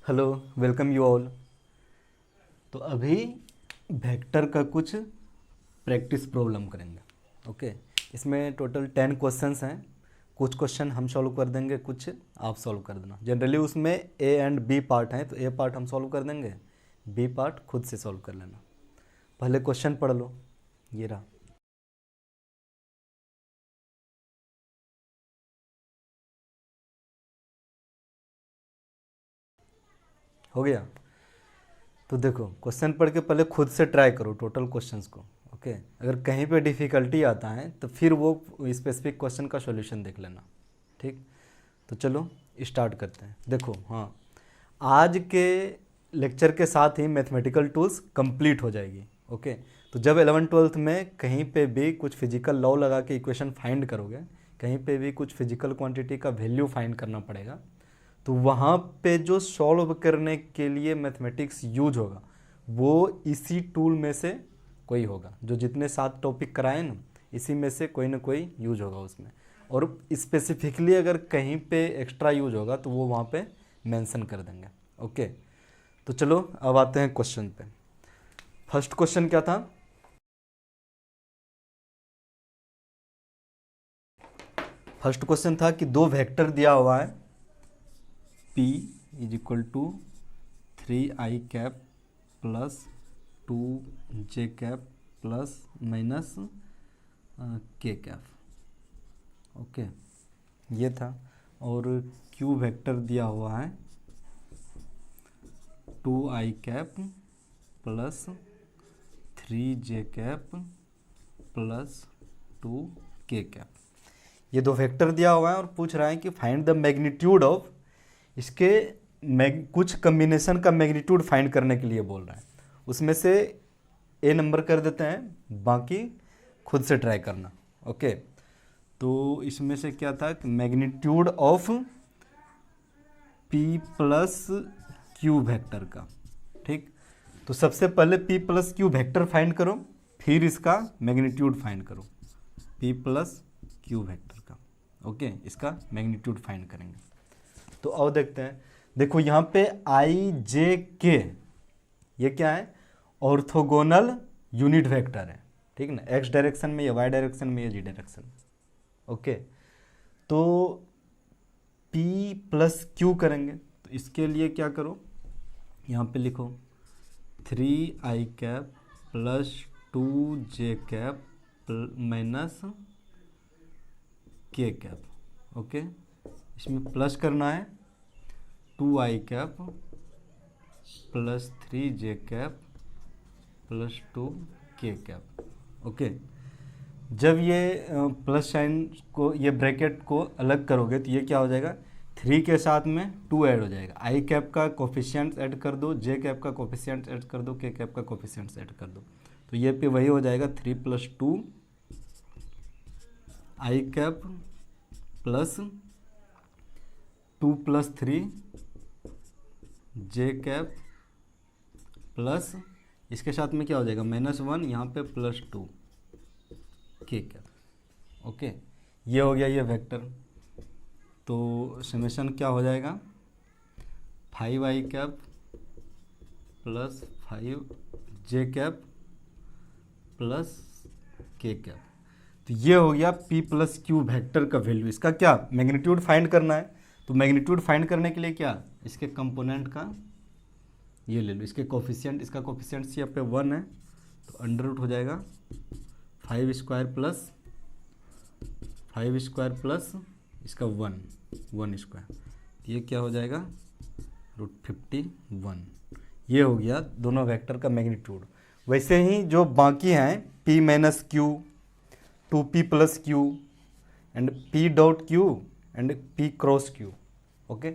Hello, welcome you all. तो अभी vector का कुछ प्रैक्टिस प्रॉब्लम करेंगे। ओके, इसमें टोटल 10 क्वेश्चंस हैं। कुछ क्वेश्चन हम सॉल्व कर देंगे, कुछ आप सॉल्व कर देना। जनरली उसमें ए एंड बी पार्ट हैं, तो ए पार्ट हम सॉल्व कर देंगे, बी पार्ट खुद से सॉल्व कर लेना। पहले क्वेश्चन पढ़ लो, ये रहा। हो गया? तो देखो, क्वेश्चन पढ़ के पहले खुद से ट्राई करो टोटल क्वेश्चंस को। ओके, अगर कहीं पे डिफ़िकल्टी आता है तो फिर वो स्पेसिफिक क्वेश्चन का सॉल्यूशन देख लेना। ठीक, तो चलो स्टार्ट करते हैं। देखो, हाँ, आज के लेक्चर के साथ ही मैथमेटिकल टूल्स कंप्लीट हो जाएगी। ओके, तो जब 11th-12th में कहीं पे भी कुछ फिजिकल लॉ लगा के इक्वेशन फाइंड करोगे, कहीं पे भी कुछ फिजिकल क्वांटिटी का वैल्यू फाइंड करना पड़ेगा, तो वहाँ पे जो सॉल्व करने के लिए मैथमेटिक्स यूज होगा वो इसी टूल में से कोई होगा। जो जितने 7 टॉपिक कराए ना, इसी में से कोई ना कोई यूज होगा उसमें। और स्पेसिफिकली अगर कहीं पे एक्स्ट्रा यूज होगा तो वो वहाँ पे मेंशन कर देंगे। ओके, तो चलो अब आते हैं क्वेश्चन पे। फर्स्ट क्वेश्चन क्या था? फर्स्ट क्वेश्चन था कि दो वेक्टर दिया हुआ है, p is equal to 3i cap plus 2j cap plus minus k cap. Okay, ये था। और q वेक्टर दिया हुआ है 2i cap plus 3j cap plus 2k cap. ये दो वेक्टर दिया हुआ है और पूछ रहा है कि फाइंड द मैग्नीट्यूड ऑफ, इसके कुछ कम्बिनेशन का मैग्नीट्यूड फाइंड करने के लिए बोल रहा है। उसमें से ए नंबर कर देते हैं, बाकी खुद से ट्राई करना। ओके, तो इसमें से क्या था कि magnitude of P plus Q vector का। ठीक, तो सबसे पहले P plus Q vector find करो, फिर इसका मैग्नीट्यूड फाइंड करो, पी प्लस क्यू वेक्टर का। ओके, इसका मैग्नीट्यूड फाइंड करेंगे। तो अब देखते हैं। देखो यहाँ पे आई जे के, ये क्या है? ऑर्थोगोनल यूनिट वेक्टर है। ठीक ना, एक्स डायरेक्शन में, या वाई डायरेक्शन में, या जी डायरेक्शन में। ओके, तो P प्लस क्यू करेंगे, तो इसके लिए क्या करो, यहाँ पे लिखो 3i cap plus 2j cap minus k cap. Okay, इसमें प्लस करना है 2i cap plus 3j cap plus 2k cap. Okay, जब ये प्लस साइन को, ये ब्रैकेट को अलग करोगे तो ये क्या हो जाएगा, 3 के साथ में 2 ऐड हो जाएगा। आई कैप का कोफिशिएंट्स ऐड कर दो, जे कैप का कोफिशिएंट्स ऐड कर दो, के कैप का कोफिशिएंट्स ऐड कर दो, तो ये पे वही हो जाएगा 3 प्लस 2 आई कैप प्लस 2 प्लस 3 जे कैप प्लस, इसके साथ में क्या हो जाएगा, -1, यहाँ पे प्लस 2 के कैप। ओके, ये हो गया ये वेक्टर। तो समेशन क्या हो जाएगा, 5i cap plus 5j cap plus k cap. तो ये हो गया p प्लस क्यू वेक्टर का वैल्यू। इसका क्या मैग्नीट्यूड फाइंड करना है, तो मैग्नीट्यूड फाइंड करने के लिए क्या, इसके कंपोनेंट का ये ले लो, इसके कोफिशिएंट, इसका कोफिशिएंट यहाँ पे 1 है, तो अंडर रूट हो जाएगा 5 स्क्वायर प्लस 5 स्क्वायर प्लस इसका 1 स्क्वायर, ये क्या हो जाएगा, √51। ये हो गया दोनों वेक्टर का मैग्नीट्यूड। वैसे ही जो बाकी हैं p minus Q, 2p plus Q and p dot Q and p cross Q. Okay,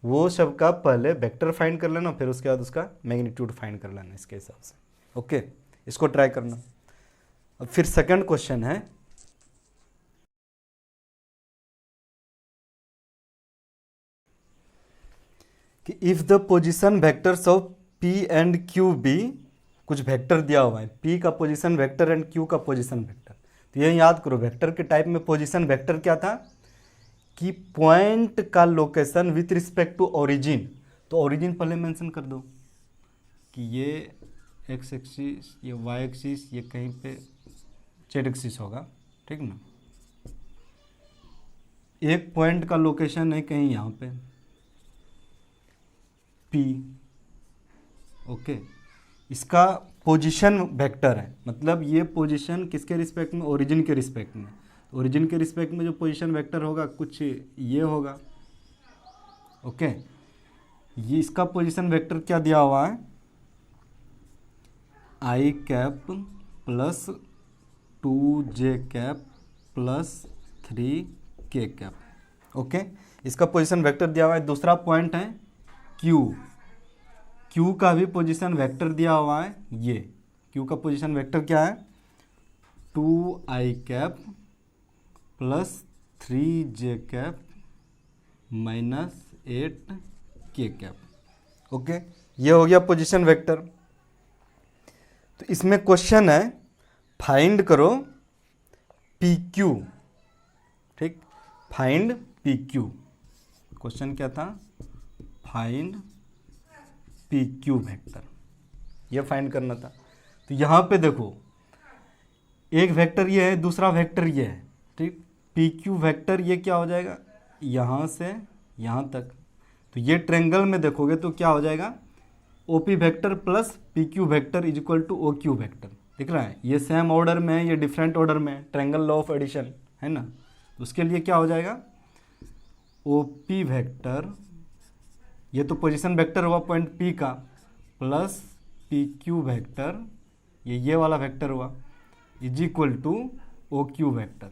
वो सब का पहले वेक्टर फाइंड कर लेना, फिर उसके बाद उसका मैग्नीट्यूड फाइंड कर लेना इसके हिसाब से। ओके, इसको ट्राई करना। अब फिर सेकंड क्वेश्चन है कि if the position vectors of p and q be, कुछ वेक्टर दिया हुआ है, p का पोजीशन वेक्टर एंड q का पोजीशन वेक्टर। तो ये याद करो, वेक्टर के टाइप में पोजीशन वेक्टर क्या था कि पॉइंट का location with respect to origin, तो ओरिजिन पहले मेंशन कर दो कि ये एक्स एक्सिस, ये वाई एक्सिस, ये कहीं पे जेड एक्सिस होगा, ठीक ना। एक पॉइंट का लोकेशन है कहीं यहाँ पे P, ओके। इसका पोजीशन वेक्टर है, मतलब ये पोजीशन किसके रिस्पेक्ट में, ओरिजिन के रिस्पेक्ट में। ओरिजिन के रिस्पेक्ट में जो पोजीशन वेक्टर होगा कुछ ये होगा, ओके। ये इसका पोजीशन वेक्टर क्या दिया हुआ है, I cap plus 2j cap plus 3k cap, okay. इसका पोजीशन वेक्टर दिया हुआ है। दूसरा पॉइंट है Q का भी पोजीशन वेक्टर दिया हुआ है। ये Q का पोजीशन वेक्टर क्या है, 2i cap plus 3j cap minus 8k cap, okay. ये हो गया पोजीशन वेक्टर। तो इसमें क्वेश्चन है फाइंड करो PQ, ठीक, फाइंड PQ। क्वेश्चन क्या था, फाइंड PQ वेक्टर, ये फाइंड करना था। तो यहाँ पे देखो एक वेक्टर ये है, दूसरा वेक्टर ये है, ठीक। PQ वेक्टर ये क्या हो जाएगा, यहाँ से यहाँ तक। तो ये ट्रायंगल में देखोगे तो क्या हो जाएगा, OP vector plus PQ vector is equal to OQ vector, दिख रहा है। ये सेम ऑर्डर में है, ये डिफरेंट ऑर्डर में है, ट्रायंगल लॉ ऑफ एडिशन है ना। तो उसके लिए क्या हो जाएगा, OP वेक्टर, ये तो पोजीशन वेक्टर हुआ पॉइंट P का, प्लस PQ वेक्टर, ये वाला वेक्टर हुआ, is equal to OQ vector.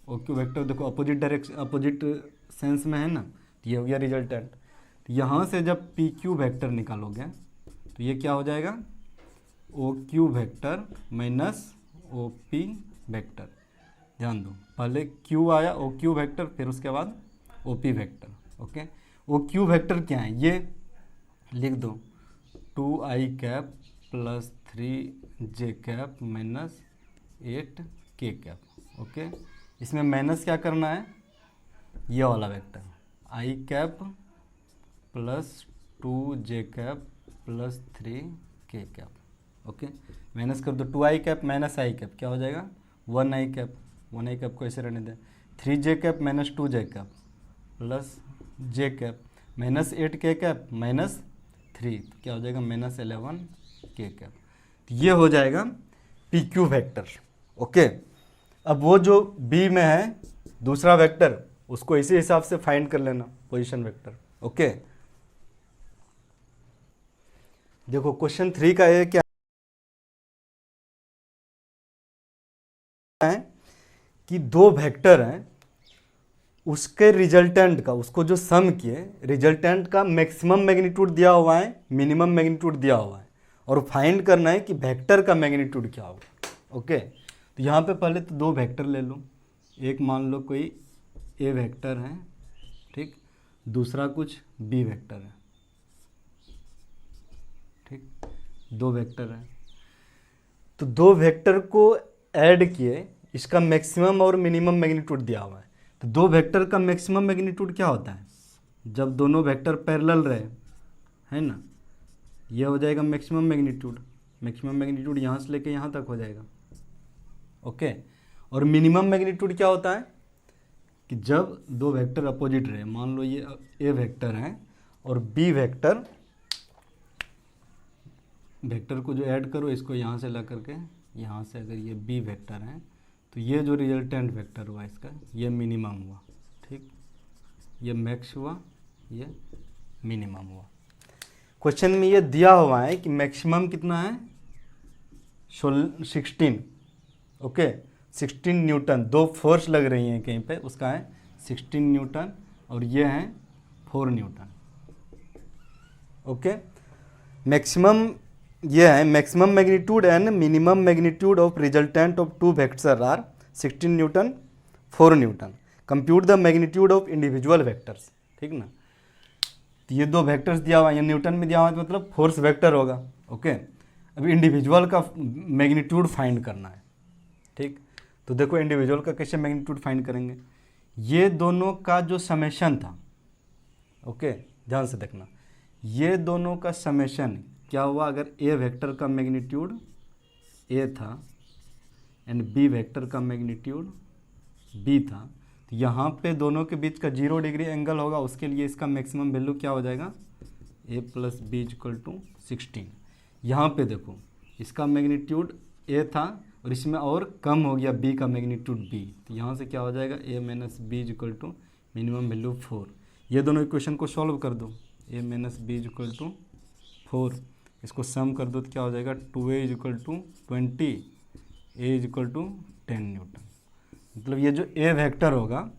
OQ vector देखो अपोजिट डायरेक्शन, अपोजिट सेंस में है ना, तो ये हो गया रिजल्टेंट। यहाँ से जब PQ वेक्टर निकालोगे तो ये क्या हो जाएगा, OQ vector minus OP vector. ध्यान दो, पहले Q आया, OQ वेक्टर, फिर उसके बाद OP vector, okay. OQ vector क्या है, ये लिख दो, 2i cap plus 3j cap minus 8k cap, okay. इसमें माइनस क्या करना है, ये वाला vector i cap plus 2j cap plus 3k cap, okay. Minus कर दो, 2i cap minus i cap क्या हो जाएगा, 1i कैप, 1i कैप को ऐसे रहने दें, 3j cap minus 2j cap plus j cap minus 8k cap minus 3, तो क्या हो जाएगा माइनस 11k कैप। तो ये हो जाएगा PQ वेक्टर, ओके। अब वो जो B में है दूसरा वेक्टर, उसको इसी हिसाब से फाइंड कर लेना, पोजीशन वेक्टर, ओके। देखो क्वेश्चन 3 का ये क्या है कि दो वेक्टर हैं, उसके रिजल्टेंट का, उसको जो सम किए रिजल्टेंट का मैक्सिमम मैग्नीट्यूड दिया हुआ है, मिनिमम मैग्नीट्यूड दिया हुआ है, और फाइंड करना है कि वेक्टर का मैग्नीट्यूड क्या होगा, ओके। तो यहाँ पे पहले तो दो वेक्टर ले लो, एक मान लो कोई A वेक्टर है, ठीक, दूसरा कुछ B वेक्टर है, ठीक, दो वेक्टर है। तो दो वेक्टर को ऐड किए, इसका मैक्सिमम और मिनिमम मैग्नीट्यूड दिया हुआ है। तो दो वेक्टर का मैक्सिमम मैग्नीट्यूड क्या होता है, जब दोनों वेक्टर पैरेलल रहे, है ना, यह हो जाएगा मैक्सिमम मैग्नीट्यूड। मैक्सिमम मैग्नीट्यूड यहाँ से लेके यहाँ तक हो जाएगा, ओके। और मिनिमम मैग्नीट्यूड क्या होता है कि जब दो वेक्टर अपोजिट रहे, मान लो ये A वेक्टर है और B वेक्टर, वेक्टर को जो ऐड करो इसको यहाँ से ला करके यहाँ से, अगर ये B वेक्टर है तो ये जो रिजल्टेंट वेक्टर हुआ इसका, ये मिनिमम हुआ, ठीक, ये मैक्स हुआ, ये मिनिमम हुआ। क्वेश्चन में ये दिया हुआ है कि मैक्सिमम कितना है, 16, ओके, 16 न्यूटन, दो फोर्स लग रही हैं कहीं पे, उसका है 16 न्यूटन और ये है 4 न्यूटन, ओके। मैक्सिमम ये है, maximum magnitude and minimum magnitude of resultant of two vector are 16 newton 4 newton. Compute the magnitude of individual vectors, ठीक ना। तो ये दो वेक्टर्स दिया हुआ है, ये न्यूटन में दिया हुआ है तो मतलब फोर्स वेक्टर होगा, ओके। अब इंडिविजुअल का मैग्नीट्यूड फाइंड करना है, ठीक। तो देखो इंडिविजुअल का कैसे मैग्नीट्यूड फाइंड करेंगे, ये दोनों का जो समेशन था, ओके, ध्यान से देखना, ये दोनों का समेशन क्या हुआ, अगर ए वेक्टर का मैग्नीट्यूड ए था एंड बी वेक्टर का मैग्नीट्यूड बी था, तो यहाँ पे दोनों के बीच का 0 डिग्री एंगल होगा, उसके लिए इसका मैक्सिमम वैल्यू क्या हो जाएगा, ए प्लस बी इक्वल टू 16। यहाँ पे देखो इसका मैग्नीट्यूड ए था और इसमें और कम हो गया बी का मैग्नीट्यूड बी, तो यहाँ से क्या हो जाएगा, A minus B equal to minimum value 4। ये दोनों इक्वेशन को सॉल्व कर दो, A minus B equal to 4, इसको सम कर दो तो क्या हो जाएगा, 2a equal to 20, A equal to 10 newton. मतलब ये जो ए वेक्टर होगा,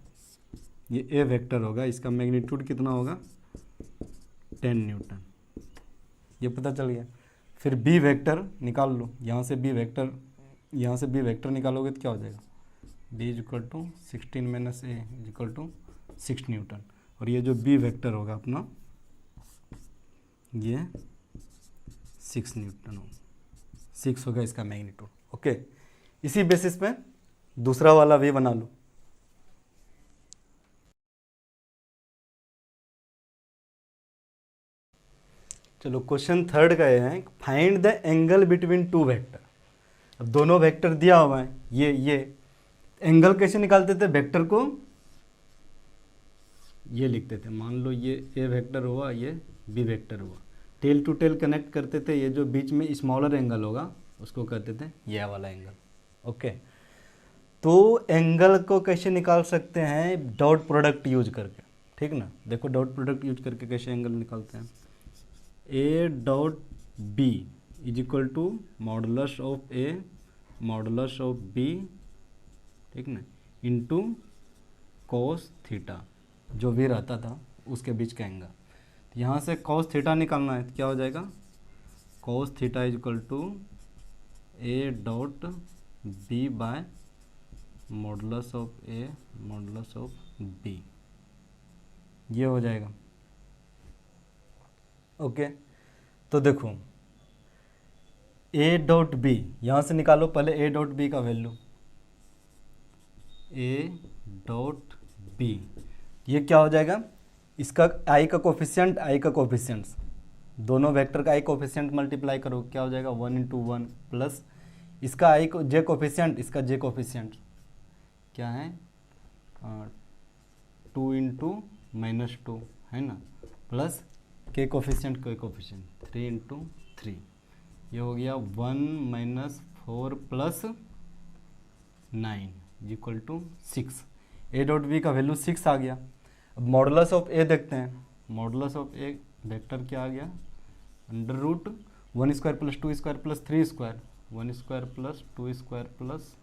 ये ए वेक्टर होगा, इसका मैग्नीट्यूड कितना होगा, 10 न्यूटन, ये पता चल गया। फिर बी वेक्टर निकाल लो, यहाँ से बी वेक्टर निकालोगे तो क्या हो जाएगा, B equal to 16 minus A equal to 6 newton, और ये जो बी वेक्टर होगा अपना ये 6 न्यूटन हो, 6 होगा इसका मैग्नीट्यूड। ओके, इसी बेसिस पे दूसरा वाला भी बना लो। चलो क्वेश्चन थर्ड का ये है, find the angle between two vector. अब दोनों वेक्टर दिया हुआ है, ये एंगल कैसे निकालते थे, वेक्टर को ये लिखते थे, मान लो ये ए वेक्टर हुआ, ये बी वेक्टर हुआ, टेल टू टेल कनेक्ट करते थे, ये जो बीच में स्मॉलर एंगल होगा उसको कहते थे ये वाला एंगल। ओके, तो एंगल को कैसे निकाल सकते हैं, डॉट प्रोडक्ट यूज करके, ठीक ना। देखो डॉट प्रोडक्ट यूज करके कैसे एंगल निकालते हैं, A dot B is equal to modulus of A modulus of B, ठीक ना, इंटू कॉस थीटा, जो भी रहता था उसके बीच का एंगल। तो यहाँ से कॉस थीटा निकालना है तो क्या हो जाएगा, cos theta is equal to A dot B by modulus of A modulus of B, ये हो जाएगा। ओके, तो देखो ए डॉट बी यहाँ से निकालो पहले, ए डॉट बी का वैल्यू, ए डॉट बी ये क्या हो जाएगा, इसका आई का कोफिशिएंट दोनों वेक्टर का आई कोफिशिएंट मल्टीप्लाई करो, क्या हो जाएगा 1 इंटू 1 प्लस इसका आई को जे कोफिशिएंट, इसका जे कोफिशिएंट क्या है 2 इंटू माइनस 2 है ना, प्लस के कोफिशिएंट 3 इंटू 3, ये हो गया 1 minus 4 plus 9 equal to 6। A dot B का वैल्यू 6 आ गया। अब मॉडुलस ऑफ ए देखते हैं, मॉडुलस ऑफ ए वेक्टर क्या आ गया, under root 1 square plus 2 square plus 3 square, 1 square plus 2 square plus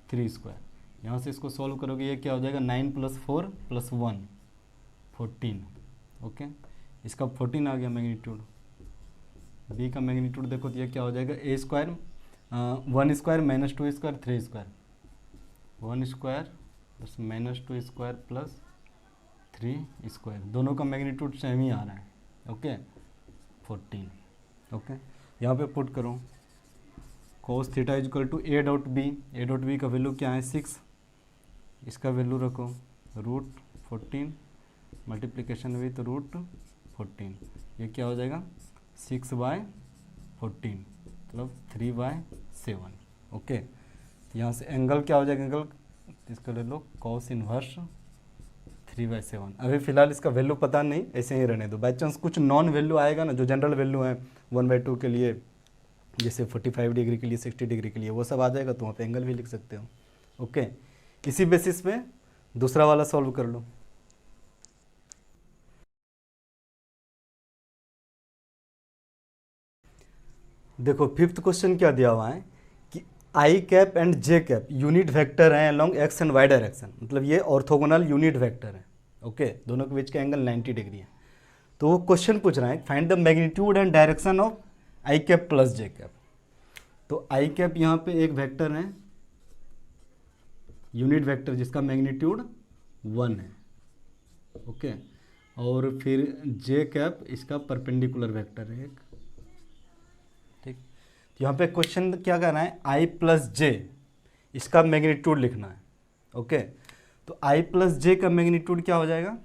3 square. यहाँ से इसको सॉल्व करोगे ये क्या हो जाएगा, 9 प्लस 4 प्लस 1 14। ओके, इसका 14 आ गया मैग्नीट्यूड। बी का मैग्नीट्यूड देखो तो ये क्या हो जाएगा, A square 1 square minus 2 square 3 square, 1 square plus minus 2 square plus 3 square, दोनों का मैग्नीट्यूड सेम ही आ रहा है। ओके 14। ओके, यहाँ पे पुट करो cos theta is equal to A dot B का वैल्यू क्या है 6, इसका वैल्यू रखो रूट 14 मल्टीप्लिकेशन विथ रूट 14, ये क्या हो जाएगा 6/14 मतलब 3/7। ओके, तो यहाँ से एंगल क्या हो जाएगा, एंगल इसका ले लो cos इनवर्स 3/7। अभी फिलहाल इसका वैल्यू पता नहीं, ऐसे ही रहने दो, बाई चांस कुछ नॉन वैल्यू आएगा ना, जो जनरल वैल्यू है 1/2 के लिए, जैसे 45 डिग्री के लिए 60 डिग्री के लिए, वो सब आ जाएगा तो वहाँ पे एंगल भी लिख सकते हो। ओके, इसी बेसिस पे दूसरा वाला सॉल्व कर लो। देखो फिफ्थ क्वेश्चन क्या दिया हुआ है कि I cap and J cap unit vector हैं along X and Y direction, मतलब ये ऑर्थोगोनल यूनिट वेक्टर है। ओके, दोनों के बीच का एंगल 90 डिग्री है। तो वो क्वेश्चन पूछ रहा है find the magnitude and direction of I cap plus J cap. तो आई कैप यहाँ पे एक वेक्टर है, यूनिट वेक्टर जिसका मैग्नीट्यूड 1 है। ओके, और फिर जे कैप इसका परपेंडिकुलर वेक्टर है एक। ठीक, यहाँ पे क्वेश्चन क्या करना है, आई प्लस जे इसका मैग्नीट्यूड लिखना है। ओके, तो आई प्लस जे का मैग्नीट्यूड क्या हो जाएगा,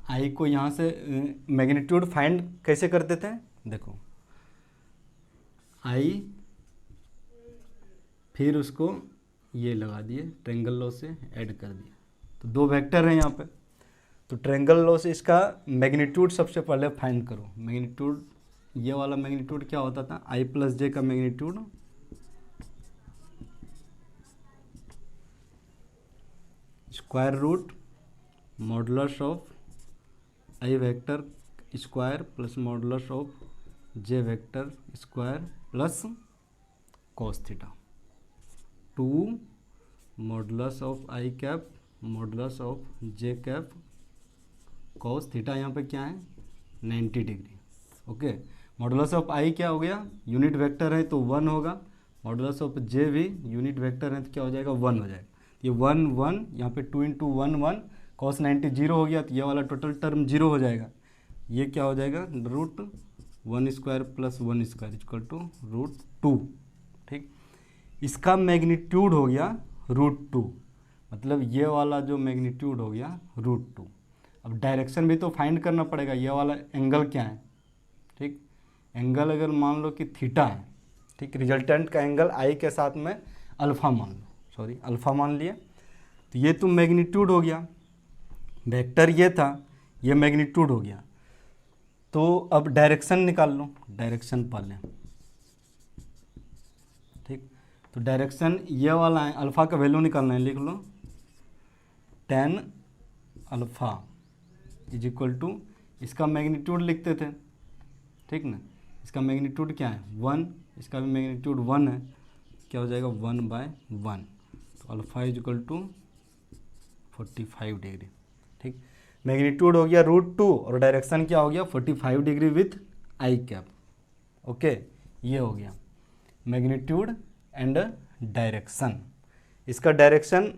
आई को यहाँ से मैग्नीट्यूड फाइंड कैसे कर देते हैं, देखो आई, फिर उसको ये लगा दिए ट्रायंगल लॉ से ऐड कर दिया, तो दो वेक्टर हैं यहाँ पे, तो ट्रायंगल लॉ से इसका मैग्नीट्यूड सबसे पहले फाइंड करो। मैग्नीट्यूड, ये वाला मैग्नीट्यूड क्या होता था, आई प्लस जे का magnitude square root modulus of I vector square plus modulus of J vector square plus cos theta, two modulus of I cap modulus of J cap cos theta, यहाँ पे क्या है 90 degree. Okay, modulus of I क्या हो गया, unit vector है तो 1 होगा, मॉडुलस ऑफ जे भी यूनिट वेक्टर है तो क्या हो जाएगा 1 हो जाएगा। ये 1 1 यहाँ पे 2 इंटू 1 1 कॉस 90 जीरो हो गया, तो ये वाला टोटल टर्म जीरो हो जाएगा। ये क्या हो जाएगा root 1 square plus 1 square equal to root 2। ठीक, इसका मैग्नीट्यूड हो गया रूट 2, मतलब ये वाला जो मैग्नीट्यूड हो गया रूट 2। अब डायरेक्शन भी तो फाइंड करना पड़ेगा, ये वाला एंगल क्या है। ठीक, एंगल अगर मान लो कि थीटा है, ठीक, रिजल्टेंट का एंगल आई के साथ में अल्फ़ा मान लो, सॉरी अल्फ़ा मान लिए, तो ये तो मैग्नीट्यूड हो गया, वेक्टर ये था, ये मैग्नीट्यूड हो गया। तो अब डायरेक्शन निकाल लो, डायरेक्शन पहले। ठीक, तो डायरेक्शन ये वाला है, अल्फ़ा का वैल्यू निकालना है, लिख लो tan alpha is equal to, इसका मैग्नीट्यूड लिखते थे, ठीक ना, इसका मैग्नीट्यूड क्या है 1, इसका भी मैग्नीट्यूड 1 है, क्या हो जाएगा 1/1, तो alpha is equal to 45 degree. ठीक, मैग्नीट्यूड हो गया रूट 2 और डायरेक्शन क्या हो गया 45 degree with I cap. Okay, ये हो गया मैग्नीट्यूड एंड डायरेक्शन। इसका डायरेक्शन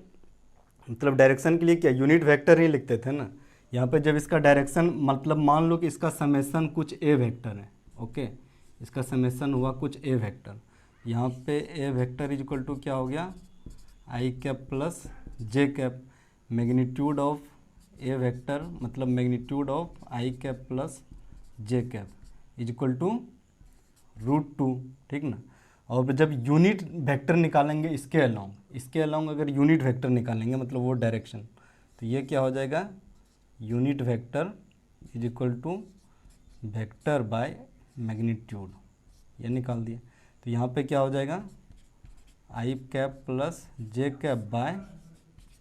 मतलब डायरेक्शन के लिए क्या यूनिट वेक्टर ही लिखते थे ना, यहाँ पे जब इसका डायरेक्शन मतलब मान लो कि इसका समेसन कुछ ए वेक्टर है। ओके, इसका समेसन हुआ कुछ ए वेक्टर, यहाँ पे A vector is equal to क्या हो गया I cap plus J cap, magnitude of A vector मतलब magnitude of I cap plus J cap is equal to root 2। ठीक ना, और जब यूनिट वेक्टर निकालेंगे इसके अलाउंग अगर यूनिट वेक्टर निकालेंगे मतलब वो डायरेक्शन, तो ये क्या हो जाएगा unit vector is equal to vector by magnitude, ये निकाल दिए। तो यहाँ पे क्या हो जाएगा I cap plus J cap by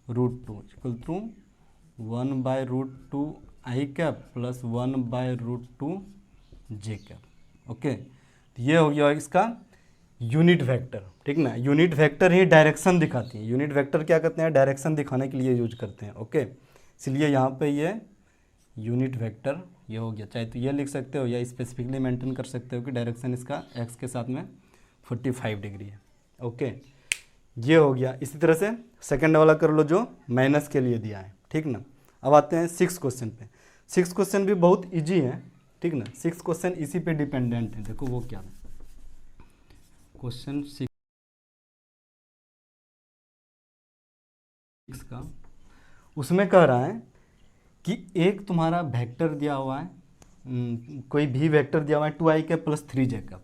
root 2 equal to 1/√2 I cap plus 1/√2 J cap. Okay, तो ये हो गया इसका यूनिट वेक्टर। ठीक ना, यूनिट वेक्टर ही डायरेक्शन दिखाती है, यूनिट वेक्टर क्या करते हैं डायरेक्शन दिखाने के लिए यूज करते हैं। ओके, इसलिए यहाँ पे ये यूनिट वेक्टर ये हो गया, चाहे तो ये लिख सकते हो या स्पेसिफिकली मेंटेन कर सकते हो कि डायरेक्शन इसका एक्स के साथ में 45 डिग्री है। ओके, ये हो गया। इसी तरह से सेकंड वाला कर लो जो माइनस के लिए दिया है। ठीक ना, अब आते हैं 6 क्वेश्चन पे। 6 क्वेश्चन भी बहुत इजी है। ठीक ना, 6 क्वेश्चन इसी पे डिपेंडेंट है। देखो वो क्या है, क्वेश्चन 6 का, उसमें कह रहा है कि एक तुम्हारा वेक्टर दिया हुआ है, कोई भी वेक्टर दिया हुआ है 2i cap plus 3j cap,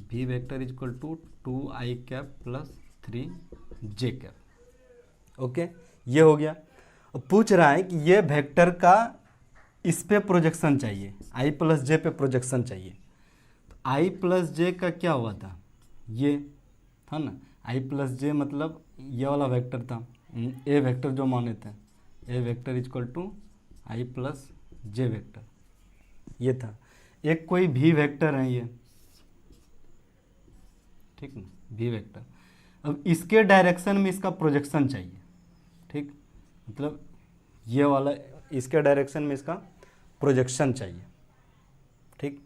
भी vector is equal to 2i cap plus 3j cap. Okay, ये हो गया। अब पूछ रहा है कि ये वेक्टर का इस पे प्रोजेक्शन चाहिए, i प्लस जे पे प्रोजेक्शन चाहिए। तो i प्लस जे का क्या हुआ था, ये था ना, i प्लस जे मतलब ये वाला वेक्टर था, ए वेक्टर जो माने थे, A vector is equal to I plus J vector, ये था। एक कोई भी वेक्टर है ये, ठीक ना, भी वेक्टर। अब इसके डायरेक्शन में इसका प्रोजेक्शन चाहिए। ठीक, मतलब ये वाला इसके डायरेक्शन में इसका प्रोजेक्शन चाहिए। ठीक,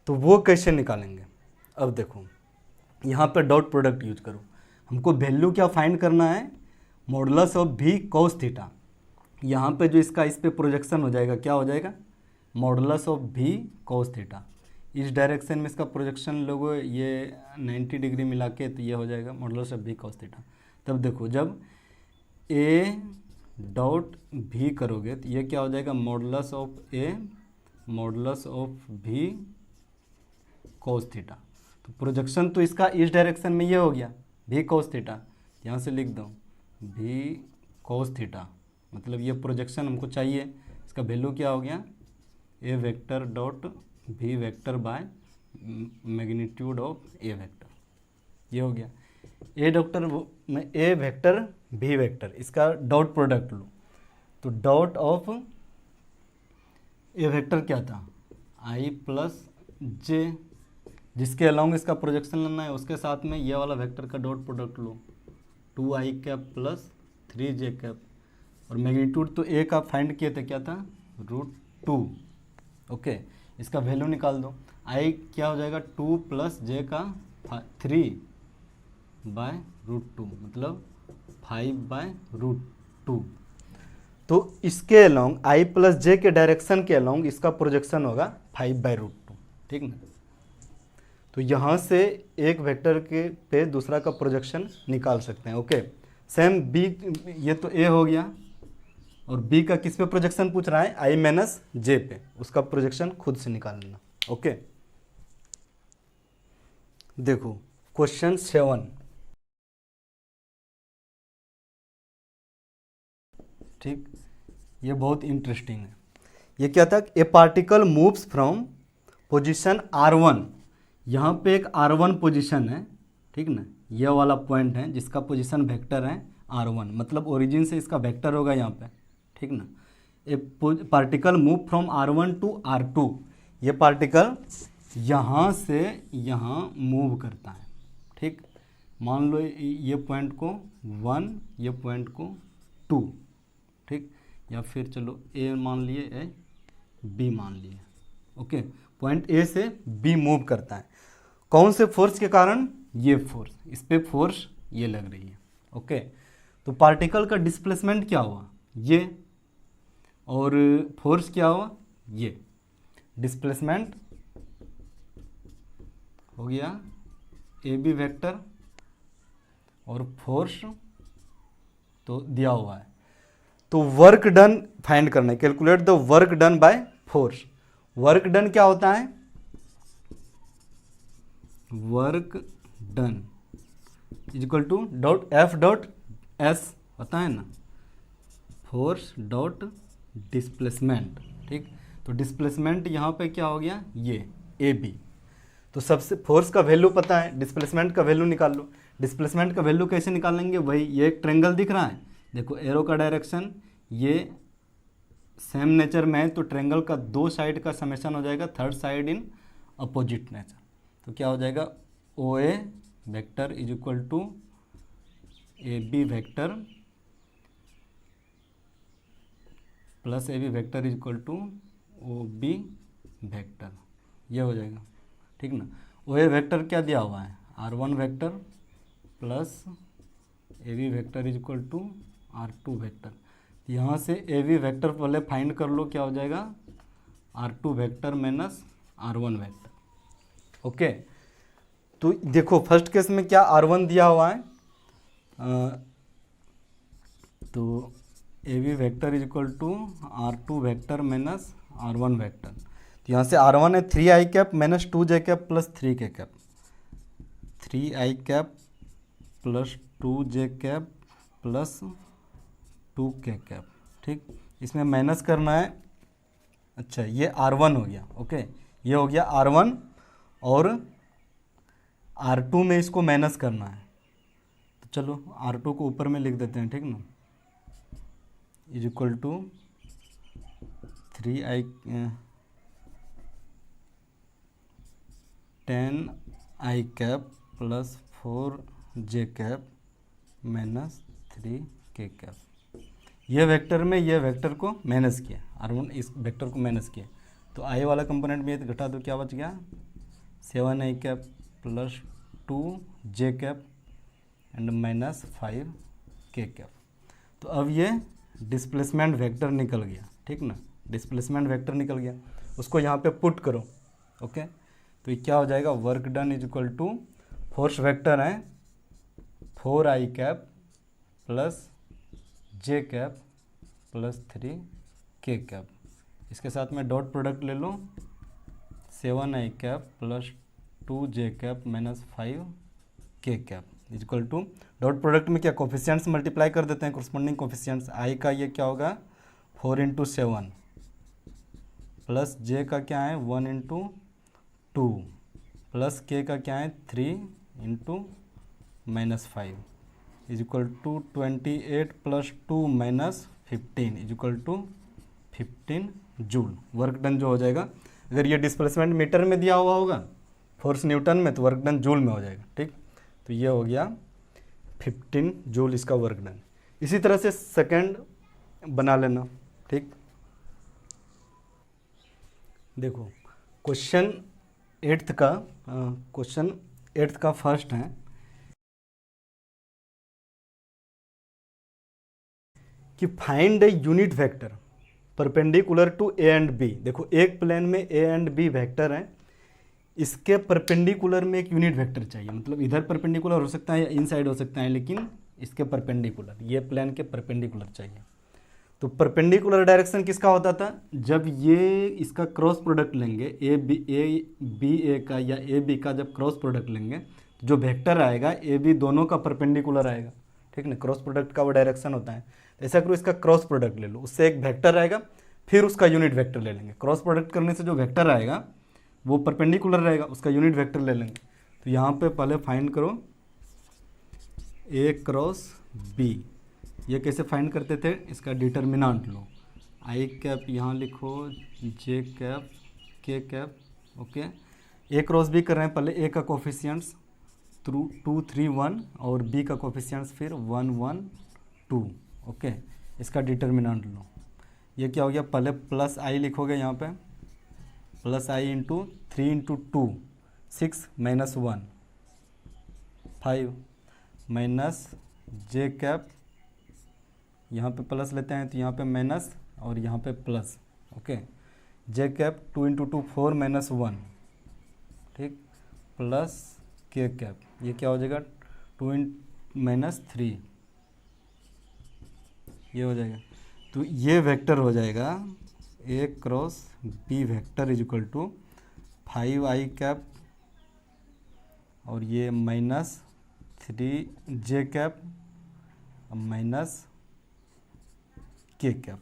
तो वो कैसे निकालेंगे। अब देखो यहाँ पे डॉट प्रोडक्ट यूज करो, हमको वैल्यू क्या फाइंड करना है, मॉडुलस ऑफ भी कॉस थीटा। यहाँ पे जो इसका इस पे प्रोजेक्शन हो जाएगा क्या हो जाएगा मॉडुलस ऑफ भी कॉस थीटा। इस डायरेक्शन में इसका प्रोजेक्शन लोगो ये 90 डिग्री मिला के, तो ये हो जाएगा मॉडुलस ऑफ भी कॉस थीटा। तब देखो जब ए डॉट भी करोगे तो ये क्या हो जाएगा, modulus of A modulus of भी कोस थीटा। तो प्रोजेक्शन तो इसका इस डायरेक्शन में ये हो गया भी कोस थीटा, यहाँ से लिख दो भी कोस थीटा, मतलब ये प्रोजेक्शन हमको चाहिए, इसका वैल्यू क्या हो गया, ए वेक्टर डॉट भी vector by magnitude of A vector, ये हो गया। ए वेक्टर भी वेक्टर, इसका डॉट प्रोडक्ट लो, तो डॉट ऑफ ए वेक्टर क्या था, आई प्लस जे, जिसके अलोंग इसका प्रोजेक्शन लेना है, उसके साथ में ये वाला वेक्टर का डॉट प्रोडक्ट लो, 2i cap plus 3j cap, और मैग्नीट्यूड तो ए का फाइंड किए थे, क्या था, √2। ओके, इसका वैल्यू निकाल दो, आई क्या हो जाएगा 2 प्लस जे का 3 बाय √2, मतलब 5 बाय √2। तो इसके अलोंग आई प्लस जे के डायरेक्शन के अलोंग इसका प्रोजेक्शन होगा 5 बाय √2, ठीक ना। तो यहाँ से एक वेक्टर के पे दूसरा का प्रोजेक्शन निकाल सकते हैं। ओके, सेम बी, ये तो ए हो गया, और बी का किस पे प्रोजेक्शन पूछ रहा है, आई माइनस जे पे, उसका प्रोजेक्शन खुद से निकाल लेना। ओके, देखो क्वेश्चन 7, ठीक, ये बहुत इंटरेस्टिंग है। ये क्या था, ए particle moves from position r1, यहाँ पे एक r1 पोजीशन है, ठीक ना, ये वाला पॉइंट है जिसका पोजीशन वेक्टर है r1, मतलब ओरिजिन से इसका वेक्टर होगा यहाँ पे, ठीक ना। A particle move from r1 to r2, ये पार्टिकल यहाँ से यहाँ मूव करता है, ठीक। मान लो ये पॉइंट को 1, ये पॉइंट को 2, ठीक, या फिर चलो ए मान लिए, ए बी मान लिए। ओके, पॉइंट ए से बी मूव करता है, कौन से फोर्स के कारण, ये फोर्स, इस पे फोर्स ये लग रही है। ओके, तो पार्टिकल का डिस्प्लेसमेंट क्या हुआ, ये, और फोर्स क्या हुआ, ये। डिस्प्लेसमेंट हो गया ए बी वेक्टर, और फोर्स तो दिया हुआ है, तो वर्क डन फाइंड करना है, calculate the work done by force. Work done क्या होता है, work done equal to dot F dot S होता है ना, फोर्स डॉट डिस्प्लेसमेंट, ठीक। तो डिस्प्लेसमेंट यहाँ पे क्या हो गया, ये ए बी, तो सबसे फोर्स का वैल्यू पता है, डिस्प्लेसमेंट का वैल्यू निकाल लो। डिस्प्लेसमेंट का वैल्यू कैसे निकालेंगे, वही, ये एक ट्रेंगल दिख रहा है, देखो एरो का डायरेक्शन ये सेम नेचर में है, तो ट्रेंगल का 2 साइड का समेशन हो जाएगा, third side in opposite nature, तो क्या हो जाएगा, O A vector is equal to A B vector plus A B vector is equal to O B vector, ये हो जाएगा, ठीक ना। ओ ए वेक्टर क्या दिया हुआ है, r1 vector plus A B vector is equal to r2 vector. यहाँ से ए बी वेक्टर पहले फाइंड कर लो, क्या हो जाएगा, r2 vector minus r1 vector. Okay, तो देखो फर्स्ट केस में क्या r1 दिया हुआ है, तो a B vector is equal to r2 vector minus r1 vector, तो यहाँ से r1 है 3i cap minus 2j cap plus 3k cap, 3i cap plus 2j cap plus 2k cap, ठीक। इसमें माइनस करना है, अच्छा ये r1 हो गया, ओके, ये हो गया r1, और r2 में इसको माइनस करना है, तो चलो r2 को ऊपर में लिख देते हैं, ठीक ना, is equal to 3i 10i cap plus 4j cap minus 3k cap. ये वेक्टर में ये वेक्टर को माइनस किया, r1 इस वेक्टर को माइनस किया, तो आई वाला कंपोनेंट में घटा दो, क्या बच गया, 7i cap plus 2j cap and minus 5k cap. तो अब ये डिस्प्लेसमेंट वेक्टर निकल गया, ठीक ना, डिस्प्लेसमेंट वेक्टर निकल गया, उसको यहाँ पे पुट करो। ओके, तो ये क्या हो जाएगा, work done is equal to, force vector है 4i cap plus j cap plus 3 k cap. इसके साथ में डॉट प्रोडक्ट ले लो, 7i cap plus 2j cap minus 5 k cap equal to, dot product में क्या कोफिशिएंट्स मल्टीप्लाई कर देते हैं, कोरस्पॉन्डिंग कोफिशिएंट्स। i का ये क्या होगा 4 × 7 प्लस j का क्या है 1 × 2 प्लस k का क्या है 3 × -5 is equal to 28 plus 2 minus 15 is equal to 15 joule. Work done जो हो जाएगा, अगर ये डिस्प्लेसमेंट मीटर में दिया हुआ होगा, फोर्स न्यूटन में, तो वर्क डन जूल में हो जाएगा। ठीक, तो ये हो गया 15 जूल इसका वर्क डन। इसी तरह से सेकंड बना लेना। ठीक, देखो क्वेश्चन 8th का फर्स्ट है कि find a unit vector perpendicular to a and b. देखो एक प्लेन में ए एंड बी वेक्टर हैं, इसके परपेंडिकुलर में एक यूनिट वेक्टर चाहिए, मतलब इधर परपेंडिकुलर हो सकता है या इनसाइड हो सकता है, लेकिन इसके परपेंडिकुलर, ये प्लेन के परपेंडिकुलर चाहिए। तो परपेंडिकुलर डायरेक्शन किसका होता था, जब ये इसका क्रॉस प्रोडक्ट लेंगे, ए बी ए का या ए बी का जब क्रॉस प्रोडक्ट लेंगे तो जो वेक्टर आएगा ए बी दोनों का परपेंडिकुलर आएगा। ठीक ना, क्रॉस प्रोडक्ट का वो डायरेक्शन होता है। ऐसा करो, इसका क्रॉस प्रोडक्ट ले लो, उससे एक वेक्टर आएगा, फिर उसका यूनिट वेक्टर ले लेंगे। क्रॉस प्रोडक्ट करने से जो वेक्टर आएगा वो परपेंडिकुलर रहेगा, उसका यूनिट वेक्टर ले लेंगे। तो यहाँ पे पहले फाइंड करो ए क्रॉस बी। ये कैसे फाइंड करते थे, इसका डिटर्मिनेंट लो, आई कैप यहाँ लिखो, जे कैप के कैप। ओके, ए क्रॉस बी कर रहे हैं, पहले ए का कोफिशिएंट्स 2 3 1 और बी का कोफिशिएंट्स फिर 1 1 2। ओके, इसका डिटर्मिनेंट लो, ये क्या हो गया, पहले प्लस आई लिखोगे यहाँ पे, प्लस आई इंटू 3 × 2 6 माइनस 1 5 माइनस जे कैप, यहाँ पे प्लस लेते हैं तो यहाँ पे माइनस और यहाँ पे प्लस। ओके, जे कैप 2 × 2 4 माइनस 1, ठीक, प्लस के कैप, ये क्या हो जाएगा 2 माइनस 3, ये हो जाएगा। तो ये वेक्टर हो जाएगा A cross B vector is equal to 5i cap और ये माइनस 3j कैप माइनस के कैप।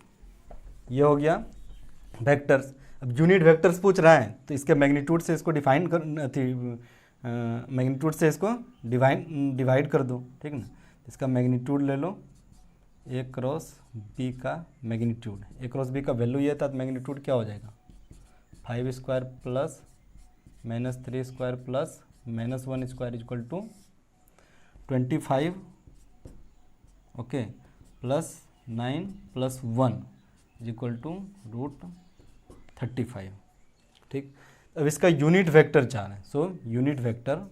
ये हो गया वेक्टर्स। अब यूनिट वेक्टर्स पूछ रहा है तो इसके मैग्नीट्यूड से इसको डिफाइन कर, मैग्नीट्यूड से इसको डिवाइड कर दो। ठीक ना, इसका मैग्नीट्यूड ले लो, ए क्रॉस बी का मैग्नीट्यूड, ए क्रॉस बी का वैल्यू ये था, तो मैग्नीट्यूड क्या हो जाएगा 5 square plus minus 3 square plus minus 1 square equal to 25। Okay, plus 9 plus 1 equal to √35। ठीक, अब इसका यूनिट वेक्टर चाह रहे हैं, सो यूनिट वेक्टर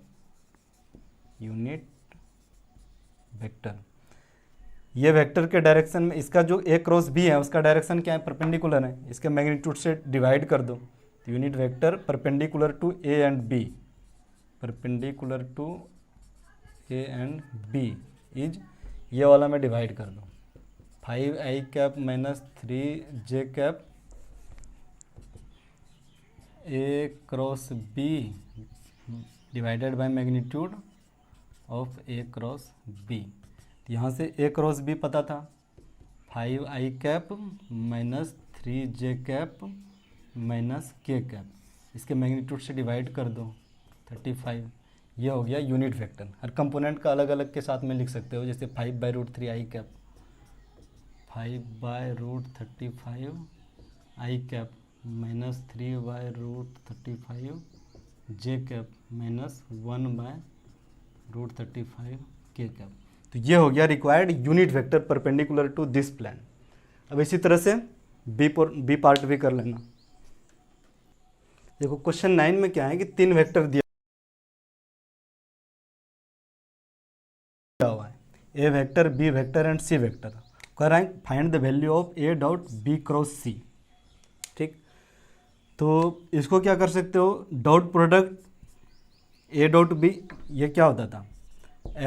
ये वेक्टर के डायरेक्शन में, इसका जो ए क्रॉस बी है उसका डायरेक्शन क्या है, परपेंडिकुलर है, इसके मैग्नीट्यूड से डिवाइड कर दो। तो unit vector perpendicular to a and b, perpendicular to a and b is, ये वाला में डिवाइड कर दो, 5i cap minus 3j cap a cross b divided by magnitude of a cross b. यहाँ से ए क्रॉस बी पता था, 5i cap minus 3j cap minus के कैप, इसके मैग्नीट्यूड से डिवाइड कर दो 35। ये हो गया यूनिट वेक्टर। हर कंपोनेंट का अलग अलग के साथ में लिख सकते हो, जैसे 5/√3i cap, 5/√35 i cap minus 3/√35 j cap minus 1/√35 k cap. तो ये हो गया required unit vector perpendicular to this plane. अब इसी तरह से बी पार्ट भी कर लेना। देखो क्वेश्चन 9 में क्या है कि 3 वेक्टर दिया हुआ है, A vector, B vector and C vector. कह रहा है find the value of A dot B cross C. ठीक, तो इसको क्या कर सकते हो, dot product A dot B, ये क्या होता था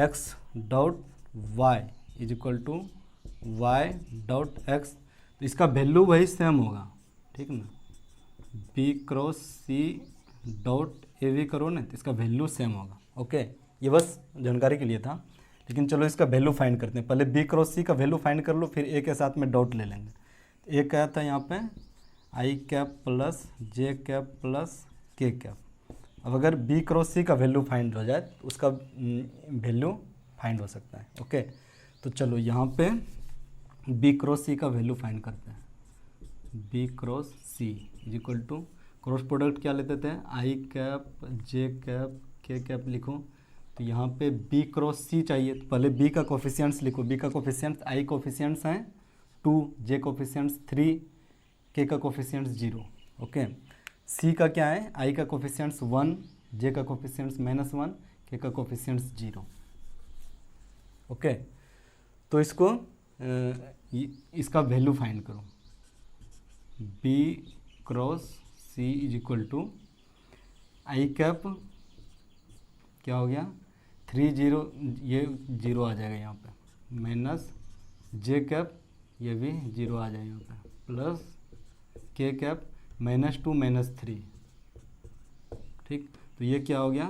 X dot Y is equal to Y dot X, तो इसका वैल्यू वही सेम होगा, ठीक ना, B cross C dot A वी करो ना तो इसका वैल्यू सेम होगा। ओके, ये बस जानकारी के लिए था, लेकिन चलो इसका वैल्यू फाइंड करते हैं। पहले बी क्रॉस सी का वैल्यू फाइंड कर लो, फिर ए के साथ में डॉट ले लेंगे। ए क्या था यहाँ पे, आई कैप प्लस जे कैप प्लस के कैप। अब अगर बी क्रॉस सी का वैल्यू फाइंड हो जाए तो उसका वैल्यू फाइंड हो सकता है। ओके, तो चलो यहाँ पे बी क्रॉस सी का वैल्यू फाइंड करते हैं। B cross c is equal to cross product क्या लेते थे, i cap j cap k cap लिखो। तो यहाँ पे बी क्रॉस सी चाहिए, तो पहले बी का कोफिशिएंट्स लिखो। बी का कोफिशिएंट्स, आई कोफिशिएंट्स हैं 2, जे कोफिशिएंट्स 3, के का कोफिशिएंट्स 0। ओके, सी का क्या है, आई का कोफिशिएंट्स 1, जे का कोफिशिएंट्स -1, के का कोफिशिएंट्स 0। ओके, तो इसको इसका वैल्यू फाइंड करो। B cross c is equal to i cap क्या हो गया 3 0, ये 0 आ जाएगा यहाँ पे, माइनस जे कैप ये भी 0 आ जाएगा यहाँ पे, प्लस के कैप -2 -3। ठीक, तो ये क्या हो गया,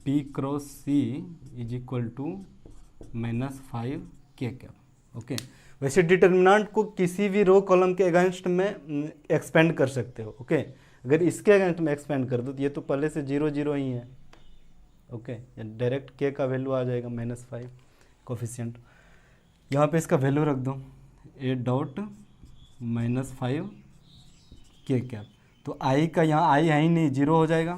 b cross c is equal to -5 k cap. Okay, वैसे डिटर्मिनेंट को किसी भी रो कॉलम के अगेंस्ट में एक्सपेंड कर सकते हो। ओके, अगर इसके अगेंस्ट में एक्सपेंड कर दो तो ये तो पहले से 0 0 ही है। ओके, डायरेक्ट के का वैल्यू आ जाएगा -5 कोफिशिएंट। यहाँ पे इसका वैल्यू रख दो, ए डॉट -5 के कैप। तो आई का यहाँ आई है ही नहीं, 0 हो जाएगा,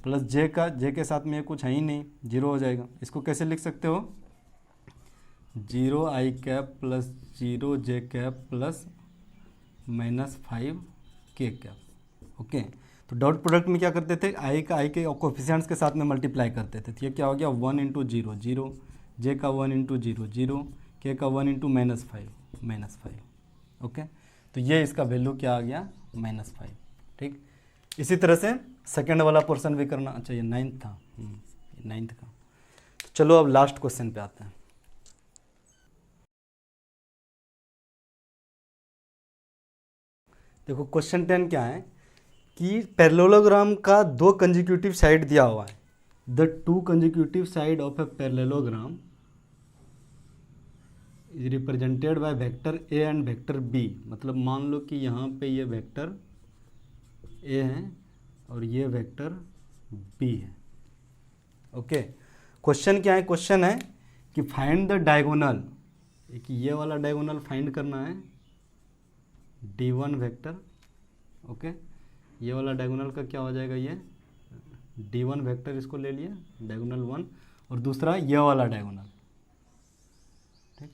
प्लस जे का, जे के साथ में कुछ है ही नहीं, 0 हो जाएगा। इसको कैसे लिख सकते हो, 0 आई कैप प्लस 0 जे cap plus -5 k cap. Okay, तो डॉट प्रोडक्ट में क्या करते थे, आई का आई के कोफिशिएंट्स के साथ में मल्टीप्लाई करते थे। तो ये क्या हो गया 1 × 0 0, जे का 1 × 0 0, के का 1 × -5। ओके, तो ये इसका वैल्यू क्या आ गया -5। ठीक, इसी तरह से सेकंड वाला पोर्शन भी करना। अच्छा, ये 9th था, 9th का। तो चलो अब लास्ट क्वेश्चन पे आते हैं। देखो क्वेश्चन 10 क्या है कि पैरेललोग्राम का 2 कंसेक्यूटिव साइड दिया हुआ है। The 2 consecutive side of a parallelogram is represented by vector a and vector b. मतलब मान लो कि यहाँ पे ये वेक्टर ए है और ये वेक्टर बी है। ओके, क्वेश्चन क्या है, क्वेश्चन है कि फाइंड द डायगोनल, कि ये वाला डायगोनल फाइंड करना है D1 वेक्टर। ओके, ये वाला डायगोनल का क्या हो जाएगा, ये D1 वेक्टर, इसको ले लिए डायगोनल 1, और दूसरा ये वाला डायगोनल। ठीक,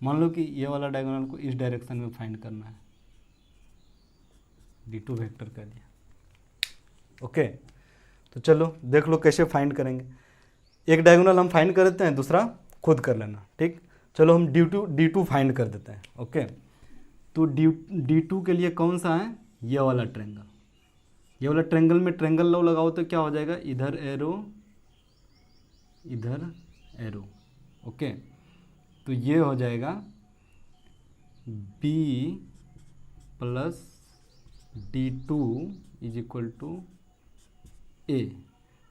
मान लो कि ये वाला डायगोनल को इस डायरेक्शन में फाइंड करना है, D2 वेक्टर कर दिया। ओके, तो चलो देख लो कैसे फाइंड करेंगे। एक डायगोनल हम फाइंड कर देते हैं, दूसरा खुद कर लेना। ठीक, चलो हम D2 फाइंड कर देते हैं। ओके, तो D2 के लिए कौन सा है, ये वाला ट्रायंगल। ये वाला ट्रायंगल में ट्रायंगल लॉ लगाओ तो क्या हो जाएगा, इधर एरो इधर एरो। ओके, तो ये हो जाएगा B plus D2 is equal to A.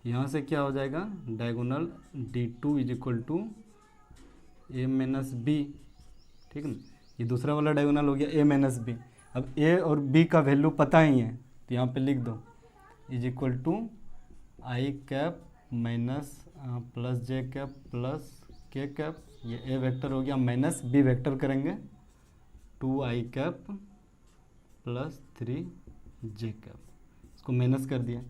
यहाँ से क्या हो जाएगा, diagonal D2 is equal to A minus B. ठीक है ना, ये दूसरा वाला डायगोनल हो गया ए माइनस बी। अब ए और बी का वैल्यू पता ही है तो यहाँ पे लिख दो is equal to i cap minus plus J cap plus k cap. ये ए वेक्टर हो गया, माइनस बी वेक्टर करेंगे 2 आई कैप प्लस 3 जे कैप। इसको माइनस कर दिया,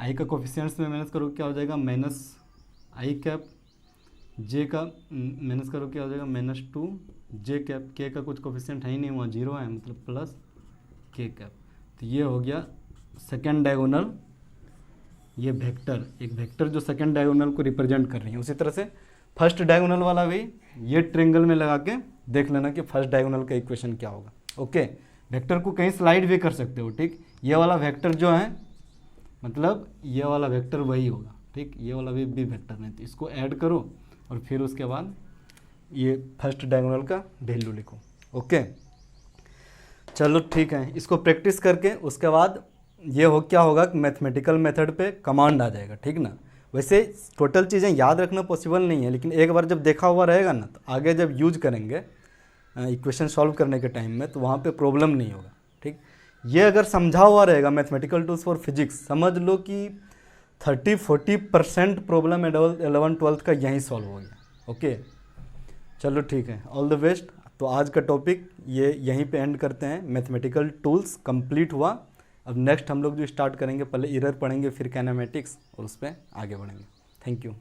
आई का कोफिशिएंट्स में माइनस करो क्या हो जाएगा, माइनस आई कैप, जे का माइनस करो क्या हो जाएगा, -2 जे कैप। के का कुछ कोफिशिएंट है ही नहीं, वहाँ 0 है, मतलब प्लस के कैप। तो ये हो गया सेकेंड डायगोनल, ये वेक्टर, एक वेक्टर जो सेकेंड डायगोनल को रिप्रेजेंट कर रही है। उसी तरह से फर्स्ट डायगोनल वाला भी ये ट्रायंगल में लगा के देख लेना कि फर्स्ट डायगोनल का इक्वेशन क्या होगा। ओके, वेक्टर को कहीं स्लाइड भी कर सकते हो। ठीक, ये वाला वेक्टर जो है मतलब ये वाला वेक्टर वही होगा। ठीक, ये वाला भी वेक्टर है, तो इसको ऐड करो और फिर उसके बाद ये फर्स्ट डायगोनल का वैल्यू लिखो। ओके, चलो ठीक है, इसको प्रैक्टिस करके उसके बाद ये हो क्या होगा कि मैथमेटिकल मेथड पे कमांड आ जाएगा, ठीक ना। वैसे टोटल चीज़ें याद रखना पॉसिबल नहीं है, लेकिन एक बार जब देखा हुआ रहेगा ना तो आगे जब यूज करेंगे इक्वेशन सॉल्व करने के टाइम में तो वहाँ पे प्रॉब्लम नहीं होगा, ठीक। ये अगर समझा हुआ रहेगा मैथमेटिकल टूल्स फॉर फिजिक्स, समझ लो कि 30-40% प्रॉब्लम 11th-12th का यहीं सॉल्व हो गया। ओके चलो ठीक है, ऑल द बेस्ट। तो आज का टॉपिक ये यहीं पे एंड करते हैं, मैथमेटिकल टूल्स कंप्लीट हुआ। अब नेक्स्ट हम लोग जो स्टार्ट करेंगे, पहले इरर पढ़ेंगे, फिर कैनामेटिक्स, और उस पर आगे बढ़ेंगे। Thank you.